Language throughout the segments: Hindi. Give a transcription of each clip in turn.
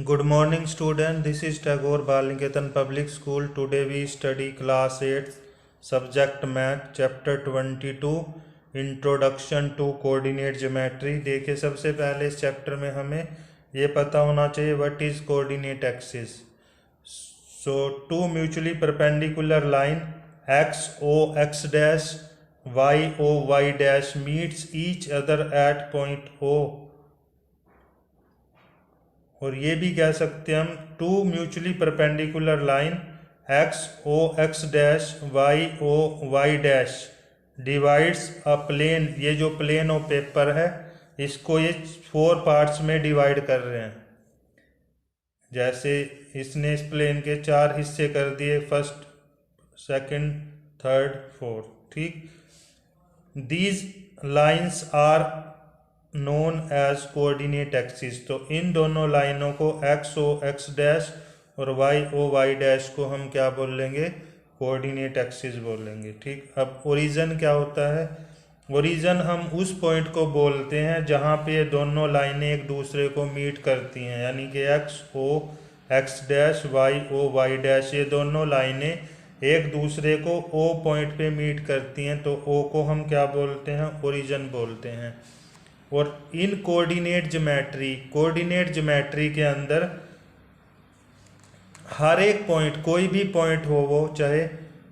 Good morning, student. This is Tagore Balinketan Public School. Today we study class 8, subject math, chapter 22, introduction to coordinate geometry. देखिए, सबसे पहले इस चैप्टर में हमें ये पता होना चाहिए what is coordinate axis. So two mutually perpendicular line x o x dash y o y dash meets each other at point O. और ये भी कह सकते हैं हम two mutually perpendicular line X O X dash Y O Y dash divides a plane. ये जो प्लेन ऑफ पेपर है इसको ये 4 पार्ट्स में डिवाइड कर रहे हैं। जैसे इसने इस प्लेन के 4 हिस्से कर दिए, फर्स्ट, सेकंड, थर्ड, फोर्थ। ठीक, these lines are known as coordinate axis. तो इन दोनों लाइनों को एक्स ओ एक्स डैश और वाई ओ वाई डैश को हम क्या बोल लेंगे? कोऑर्डिनेट एक्सिस बोल लेंगे। ठीक, अब ओरिजिन क्या होता है? ओरिजिन हम उस पॉइंट को बोलते हैं जहां पे ये दोनों लाइनें एक दूसरे को मीट करती हैं, यानी कि X O X dash Y O Y dash ये दोनों लाइनें एक दूसरे को ओ पॉइंट पे मीट करती हैं, तो ओ को हम क्या बोलते हैं? ओरिजिन बोलते हैं। और इन कोऑर्डिनेट ज्योमेट्री के अंदर हर एक पॉइंट, कोई भी पॉइंट हो वो चाहे,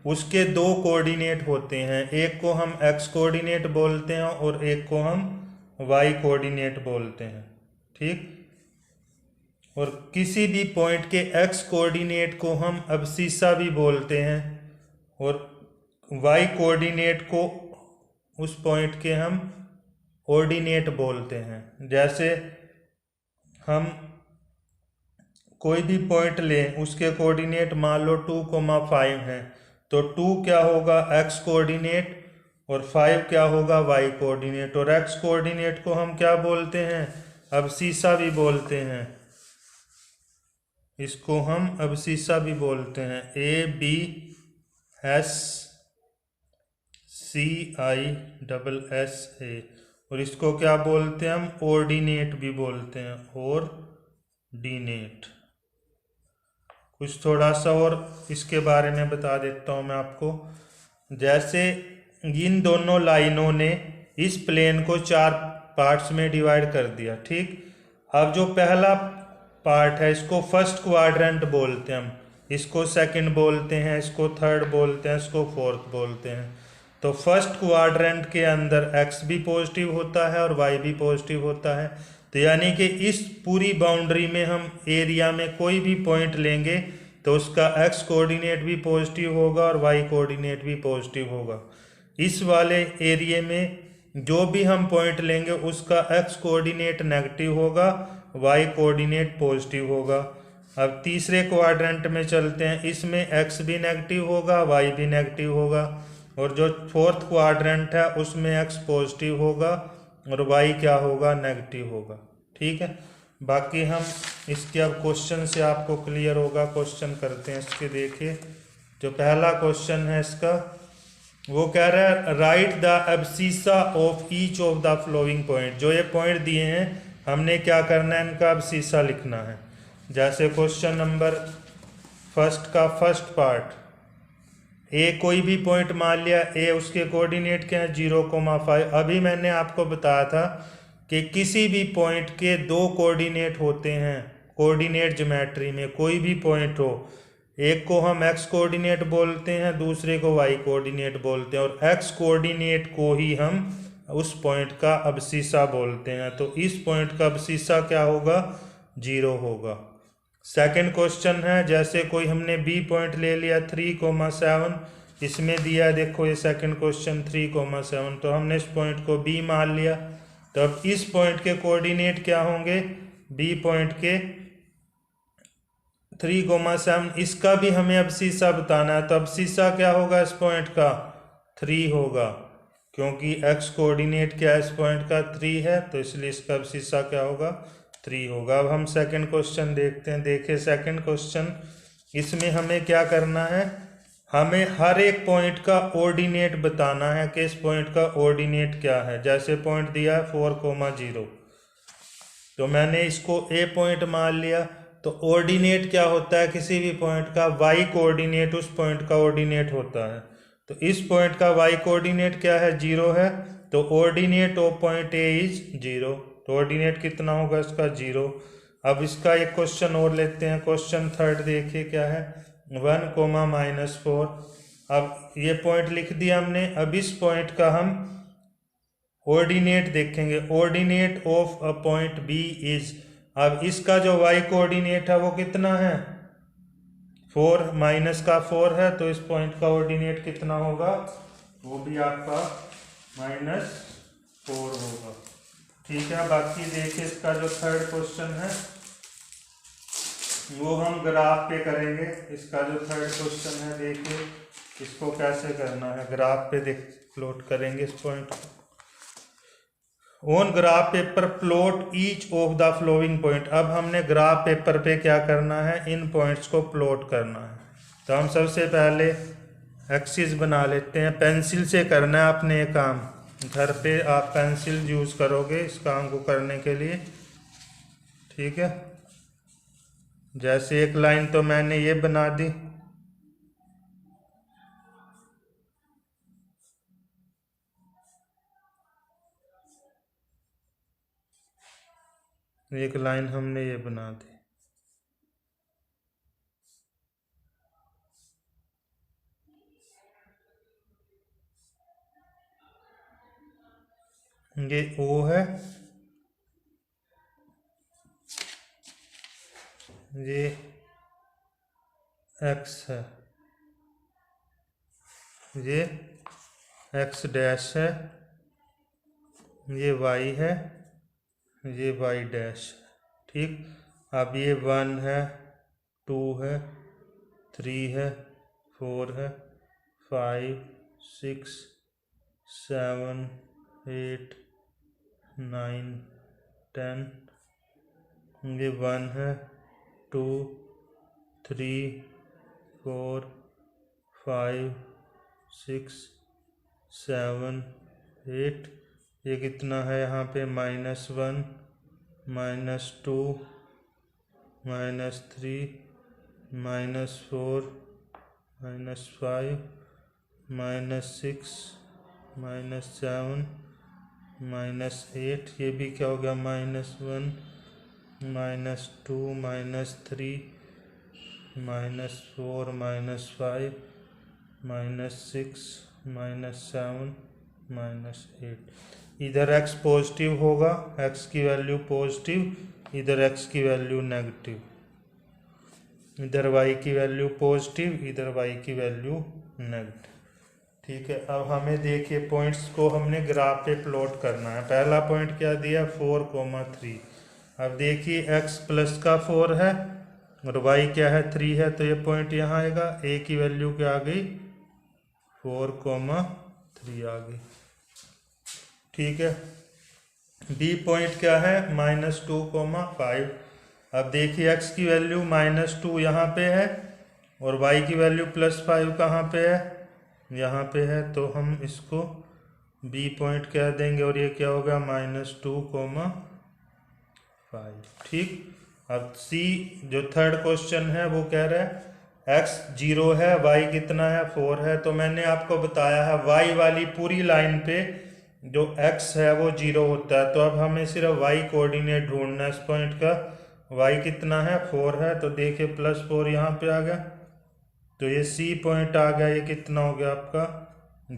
उसके 2 कोऑर्डिनेट होते हैं। एक को हम एक्स कोऑर्डिनेट बोलते हैं और एक को हम वाई कोऑर्डिनेट बोलते हैं। ठीक, और किसी भी पॉइंट के एक्स कोऑर्डिनेट को हम अब्सिस्सा भी बोलते हैं और वाई कोऑर्डिनेट को उस पॉइंट के हम ऑर्डिनेट बोलते हैं। जैसे हम कोई भी पॉइंट लें, उसके कोऑर्डिनेट मान लो 2,5 हैं, तो 2 क्या होगा? एक्स कोऑर्डिनेट और 5 क्या होगा? Y coordinate. और एक्स कोऑर्डिनेट को हम क्या बोलते हैं? अब्सिस्सा भी बोलते हैं। इसको हम अब्सिस्सा भी बोलते हैं, ABSCISSA। और इसको क्या बोलते हैं हम? ऑर्डिनेट भी बोलते हैं, ऑर्डिनेट। कुछ थोड़ा सा और इसके बारे में बता देता हूँ मैं आपको। जैसे इन दोनों लाइनों ने इस प्लेन को 4 पार्ट्स में डिवाइड कर दिया। ठीक, अब जो पहला पार्ट है इसको फर्स्ट क्वाड्रेंट बोलते हैं हम, इसको सेकंड बोलते हैं, इसको थर्ड बोलते हैं, इसको फोर्थ बोलते हैं। तो फर्स्ट क्वाड्रेंट के अंदर एक्स भी पॉजिटिव होता है और वाई भी पॉजिटिव होता है। तो यानी कि इस पूरी बाउंड्री में हम एरिया में कोई भी पॉइंट लेंगे तो उसका एक्स कोऑर्डिनेट भी पॉजिटिव होगा और वाई कोऑर्डिनेट भी पॉजिटिव होगा। इस वाले एरिया में जो भी हम पॉइंट लेंगे उसका एक्स कोऑर्डिनेट नेगेटिव होगा, वाई कोऑर्डिनेट पॉजिटिव होगा। अब तीसरे क्वाड्रेंट में चलते हैं, इसमें एक्स भी नेगेटिव होगा, वाई भी नेगेटिव होगा। और जो फोर्थ क्वाड्रेंट है उसमें एक्स पॉजिटिव होगा और वाई क्या होगा? नेगेटिव होगा। ठीक है, बाकी हम इसके अब क्वेश्चन से आपको क्लियर होगा। क्वेश्चन करते हैं इसके। देखिए, जो पहला क्वेश्चन है इसका, वो कह रहा है right the abscissa of each of the flowing point. जो ये पॉइंट दिए हैं हमने क्या करना है? इनका अब्सिस्सा लिखना है। जैसे क्वेश्चन नंबर फर्स्ट का फर्स्ट पार्ट, ए कोई भी पॉइंट मान लिया, ए उसके कोऑर्डिनेट क्या है? 0,5। अभी मैंने आपको बताया था कि किसी भी पॉइंट के 2 कोऑर्डिनेट होते हैं कोऑर्डिनेट ज्योमेट्री में। कोई भी पॉइंट हो, एक को हम एक्स कोऑर्डिनेट बोलते हैं, दूसरे को वाई कोऑर्डिनेट बोलते हैं, और एक्स कोऑर्डिनेट को ही हम उस पॉइंट का अब्सिस्सा बोलते हैं। तो इस पॉइंट का अब्सिस्सा क्या होगा? 0 होगा। सेकंड क्वेश्चन है, जैसे कोई हमने बी पॉइंट ले लिया 3,7, इसमें दिया है, देखो ये सेकंड क्वेश्चन 3,7, तो हमने इस पॉइंट को बी मान लिया। तो अब इस पॉइंट के कोऑर्डिनेट क्या होंगे? बी पॉइंट के 3,7, इसका भी हमें अब्सिस्सा बताना है। तो अब्सिस्सा क्या होगा इस पॉइंट का? 3 होगा, क्योंकि एक्स कोऑर्डिनेट क्या है इस पॉइंट का? 3 है, तो इसलिए इसका अब्सिस्सा क्या होगा? 3 होगा। अब हम सेकंड क्वेश्चन देखते हैं। देखिए सेकंड क्वेश्चन, इसमें हमें क्या करना है? हमें हर एक पॉइंट का ऑर्डिनेट बताना है कि इस पॉइंट का ऑर्डिनेट क्या है। जैसे पॉइंट दिया है 4,0, तो मैंने इसको ए पॉइंट मान लिया, तो ऑर्डिनेट क्या होता है किसी भी पॉइंट का, वाई कोऑर्डिनेट उस पॉइंट का ऑर्डिनेट होता है। तो इस पॉइंट का वाई कोऑर्डिनेट क्या है, 0 है, तो ordinate of point A is 0। तो ऑर्डिनेट कितना होगा इसका, 0। अब इसका एक क्वेश्चन और लेते हैं, क्वेश्चन थर्ड देखिए क्या है, 1, -4। अब ये पॉइंट लिख दिया हमने। अब इस पॉइंट का हम ऑर्डिनेट देखेंगे, ordinate of a point B is, अब इसका जो वाई कोऑर्डिनेट है वो कितना है, 4, माइनस का 4 है, तो इस पॉइंट का ऑर्डिनेट कितना होगा, वो भी आपका -4 होगा। ठीक है, बाकी देखिए इसका जो थर्ड क्वेश्चन है वो हम ग्राफ पे करेंगे। इसका जो थर्ड क्वेश्चन है देखिए इसको कैसे करना है, ग्राफ पे प्लॉट करेंगे इस पॉइंट को। On graph paper plot each of the flowing point. अब हमने ग्राफ पेपर पे क्या करना है, इन पॉइंट्स को प्लॉट करना है। तो हम सबसे पहले एक्सिस बना लेते हैं, पेंसिल से करना है आपने ये काम, घर पे आप पेंसिल यूज करोगे इस काम को करने के लिए। ठीक है, जैसे एक लाइन तो मैंने ये बना दी, एक लाइन हमने ये बना दी। ये O है, ये X है, ये X डैश है, ये Y है, ये Y डैश है। ठीक, अब ये 1 है, 2 है, 3 है, 4 है, 5, 6, 7, 8, 9, 10, ये 1 है, 2, 3, 4, 5, 6, 7, 8, ये कितना है यहाँ पे, -1, -2, -3, -4, -5, -6, -7, -8, ये भी क्या हो गया, -1, -2, -3, -4, -5, -6, -7, -8। इधर x पॉजिटिव होगा, x की वैल्यू पॉजिटिव, इधर x की वैल्यू नेगेटिव, इधर y की वैल्यू पॉजिटिव, इधर y की वैल्यू नेगेटिव। ठीक है, अब हमें देखिए पॉइंट्स को हमने ग्राफ पे प्लॉट करना है। पहला पॉइंट क्या दिया, 4, 3। अब देखिए x प्लस का 4 है और y क्या है, 3 है, तो ये पॉइंट यहाँ आएगा। a की वैल्यू क्या आ गई, 4, 3 आ गई। ठीक है, b पॉइंट क्या है, -2, 5। अब देखिए x की वैल्यू -2 यहाँ पे है और y की वैल्यू +5 कहाँ पे है, यहाँ पे है, तो हम इसको b पॉइंट कह देंगे और ये क्या होगा, -2, 5। ठीक, अब c जो थर्ड क्वेश्चन है वो कह रहा है x 0 है, y कितना है, 4 है। तो मैंने आपको बताया है y वाली पूरी लाइन पे जो x है वो 0 होता है। तो अब हमें सिर्फ y कोऑर्डिनेट ढूंढना है इस पॉइंट का, y कितना है, 4 है, तो देखिए +4 यहाँ पे आ गया, तो ये c पॉइंट आ गया, ये कितना हो गया आपका,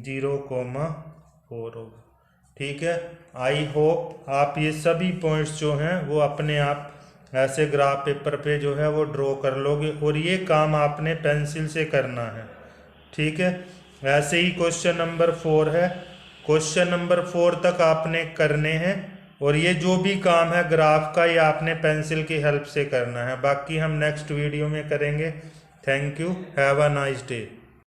0,4 होगा। ठीक है, आई होप आप ये सभी पॉइंट्स जो हैं वो अपने आप ऐसे ग्राफ पेपर पे जो है वो ड्रॉ कर लोगे और ये काम आपने पेंसिल से करना है। ठीक है, ऐसे ही क्वेश्चन नंबर 4 है, क्वेश्चन नंबर 4 तक आपने करने हैं और ये जो भी काम है ग्राफ का ये आपने पेंसिल की हेल्प से करना है। बाकी हम नेक्स्ट वीडियो में करेंगे। Thank you, have a nice day.